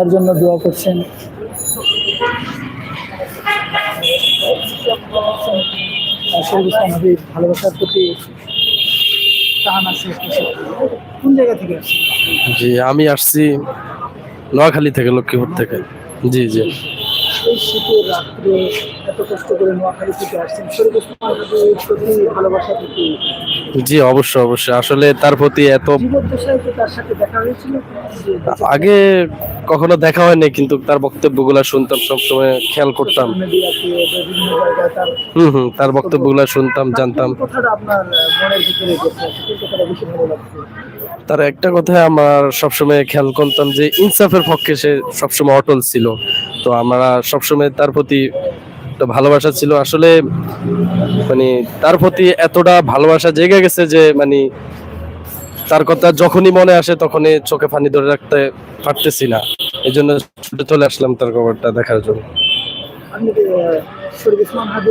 তার জন্য দোয়া করছেন। শরীফ ইসলাম হাবিব ভালোবাসার প্রতি টান আছে। কোন জায়গা থেকে আসছেন? জি, আমি আসছি নোয়াখালী থেকে, লক্ষ্মীপুর থেকে। জি জি। এই শীতের রাত্রে এত কষ্ট করে নোয়াখালী থেকে আসছেন, শরীফ ইসলাম হাবিবের প্রতি ভালোবাসা প্রতি জি, অবশ্যই অবশ্যই। আসলে তার প্রতি এত জীবদ্দশায় কি তার সাথে দেখা হয়েছিল? যে বেঁচে আগে কখনো দেখা হয়নি, কিন্তু তার বক্তব্যগুলা শুনতাম, সবসময় খেয়াল করতাম। সোশ্যাল মিডিয়াতে বিভিন্ন জায়গায় তার তার বক্তব্যগুলা শুনতাম, তার কোন জানতাম। কথাটা আপনার মনের ভিতরে গেছে, কোন কথাটা বেশি ভালো লাগছে? তার একটা কথা আমার সবসময় খেয়াল করতাম যে ইনসাফের পক্ষে সে সবসময় অটল ছিল। তো আমরা সবসময় তার প্রতি একটা ভালোবাসা ছিল আসলে। মানে তার প্রতি এতটা ভালোবাসা জেগে গেছে যে মানে তার কথা যখনই মনে আসে তখনই চোখে পানি ধরে রাখতে পারতেছি না। এই জন্য ছুটে চলে আসলাম তার কবরটা দেখার জন্য। আপনি কি শরীফ ইসলাম হাবিব